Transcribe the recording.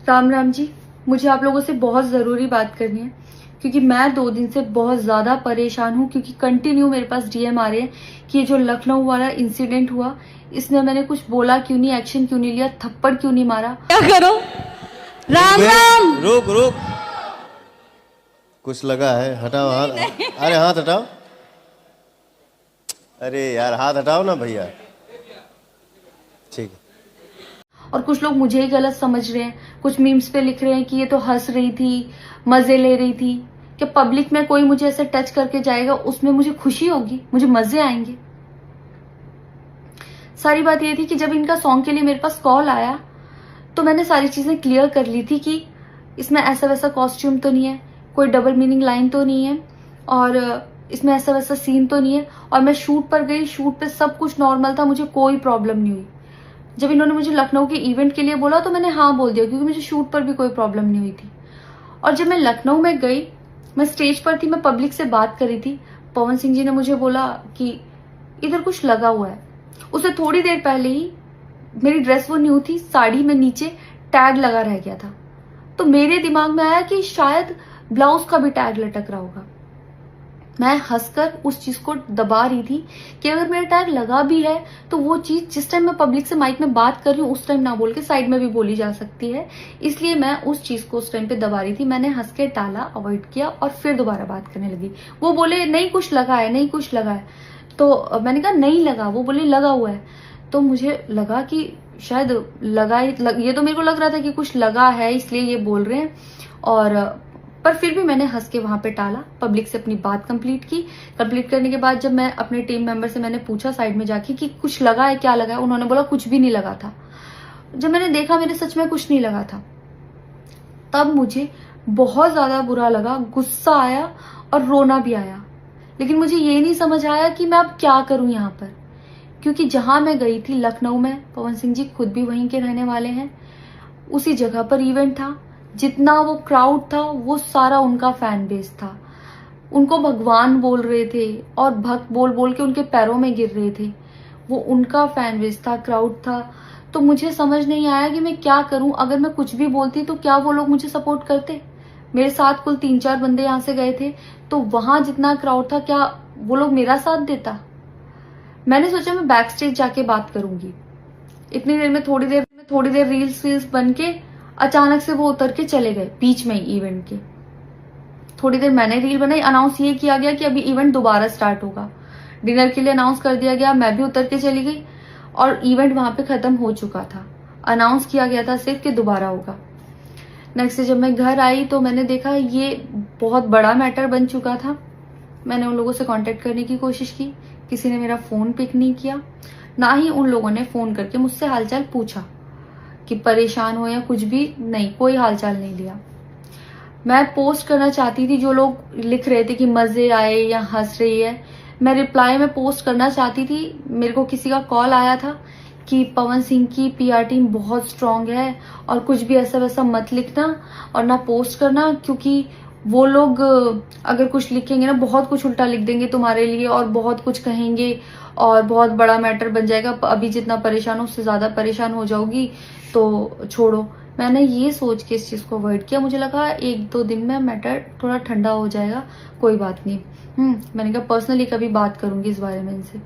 राम राम जी। मुझे आप लोगों से बहुत ज़रूरी बात करनी है क्योंकि मैं 2 दिन से बहुत ज़्यादा परेशान हूँ क्योंकि कंटिन्यू मेरे पास डीएम आ रहे हैं कि ये जो लखनऊ वाला इंसिडेंट हुआ इसमें मैंने कुछ बोला क्यों नहीं, एक्शन क्यों नहीं लिया, थप्पड़ क्यों नहीं मारा। क्या करो? राम राम। रुक रुक, कुछ लगा है? हटाओ हाथ। अरे हाथ हटाओ। अरे यार हाथ हटाओ ना भैया। ठीक है। और कुछ लोग मुझे ही गलत समझ रहे हैं, कुछ मीम्स पे लिख रहे हैं कि ये तो हंस रही थी, मजे ले रही थी। कि पब्लिक में कोई मुझे ऐसे टच करके जाएगा उसमें मुझे खुशी होगी, मुझे मजे आएंगे। सारी बात ये थी कि जब इनका सॉन्ग के लिए मेरे पास कॉल आया तो मैंने सारी चीजें क्लियर कर ली थी कि इसमें ऐसा वैसा कॉस्ट्यूम तो नहीं है, कोई डबल मीनिंग लाइन तो नहीं है और इसमें ऐसा वैसा सीन तो नहीं है। और मैं शूट पर गई, शूट पे सब कुछ नॉर्मल था, मुझे कोई प्रॉब्लम नहीं हुई। जब इन्होंने मुझे लखनऊ के इवेंट के लिए बोला तो मैंने हाँ बोल दिया क्योंकि मुझे शूट पर भी कोई प्रॉब्लम नहीं हुई थी। और जब मैं लखनऊ में गई, मैं स्टेज पर थी, मैं पब्लिक से बात कर रही थी, पवन सिंह जी ने मुझे बोला कि इधर कुछ लगा हुआ है। उससे थोड़ी देर पहले ही मेरी ड्रेस वो न्यू थी, साड़ी में नीचे टैग लगा रह गया था। तो मेरे दिमाग में आया कि शायद ब्लाउज का भी टैग लटक रहा होगा। मैं हंसकर उस चीज को दबा रही थी कि अगर मेरा टैग लगा भी है तो वो चीज जिस टाइम मैं पब्लिक से माइक में बात कर रही हूँ उस टाइम ना बोल के साइड में भी बोली जा सकती है, इसलिए मैं उस चीज को उस टाइम पे दबा रही थी। मैंने हंस के टाला, अवॉइड किया और फिर दोबारा बात करने लगी। वो बोले नहीं कुछ लगा है, नहीं कुछ लगा है। तो मैंने कहा नहीं लगा, वो बोले लगा हुआ है। तो मुझे लगा कि शायद लगा ये तो मेरे को लग रहा था कि कुछ लगा है इसलिए ये बोल रहे हैं। और पर फिर भी मैंने हंस के वहां पे टाला, पब्लिक से अपनी बात कंप्लीट की। कंप्लीट करने के बाद जब मैं अपने टीम मेंबर से मैंने पूछा साइड में जाके कि कुछ लगा है, क्या लगा है, उन्होंने बोला कुछ भी नहीं लगा था। जब मैंने देखा मेरे सच में कुछ नहीं लगा था, तब मुझे बहुत ज्यादा बुरा लगा, गुस्सा आया और रोना भी आया। लेकिन मुझे ये नहीं समझ आया कि मैं अब क्या करूं यहाँ पर, क्योंकि जहां मैं गई थी लखनऊ में, पवन सिंह जी खुद भी वहीं के रहने वाले हैं, उसी जगह पर इवेंट था। जितना वो क्राउड था वो सारा उनका फैन बेस था। उनको भगवान बोल रहे थे और भक्त बोल बोल के उनके पैरों में गिर रहे थे। वो उनका फैन बेस था, क्राउड था। तो मुझे समझ नहीं आया कि मैं क्या करूं। अगर मैं कुछ भी बोलती तो क्या वो लोग मुझे सपोर्ट करते? मेरे साथ कुल 3-4 बंदे यहाँ से गए थे, तो वहां जितना क्राउड था क्या वो लोग मेरा साथ देता? मैंने सोचा मैं बैक स्टेज जाके बात करूंगी। इतनी देर में थोड़ी देर रील्स बन के अचानक से वो उतर के चले गए बीच में ही इवेंट के। थोड़ी देर मैंने रील बनाई, अनाउंस ये किया गया कि अभी इवेंट दोबारा स्टार्ट होगा। डिनर के लिए अनाउंस कर दिया गया, मैं भी उतर के चली गई और इवेंट वहां पे खत्म हो चुका था। अनाउंस किया गया था सिर्फ कि दोबारा होगा। नेक्स्ट डे जब मैं घर आई तो मैंने देखा ये बहुत बड़ा मैटर बन चुका था। मैंने उन लोगों से कांटेक्ट करने की कोशिश की, किसी ने मेरा फोन पिक नहीं किया, ना ही उन लोगों ने फोन करके मुझसे हालचाल पूछा कि परेशान हो या कुछ भी नहीं, कोई हालचाल नहीं लिया। मैं पोस्ट करना चाहती थी, जो लोग लिख रहे थे कि मजे आए या हंस रही है, मैं रिप्लाई में पोस्ट करना चाहती थी। मेरे को किसी का कॉल आया था कि पवन सिंह की पीआर टीम बहुत स्ट्रांग है और कुछ भी ऐसा वैसा मत लिखना और ना पोस्ट करना, क्योंकि वो लोग अगर कुछ लिखेंगे ना बहुत कुछ उल्टा लिख देंगे तुम्हारे लिए और बहुत कुछ कहेंगे और बहुत बड़ा मैटर बन जाएगा। अभी जितना परेशान हो उससे ज्यादा परेशान हो जाओगी, तो छोड़ो। मैंने ये सोच के इस चीज को अवॉइड किया। मुझे लगा 1-2 दिन में मैटर थोड़ा ठंडा हो जाएगा, कोई बात नहीं। मैंने कहा पर्सनली कभी बात करूंगी इस बारे में इनसे।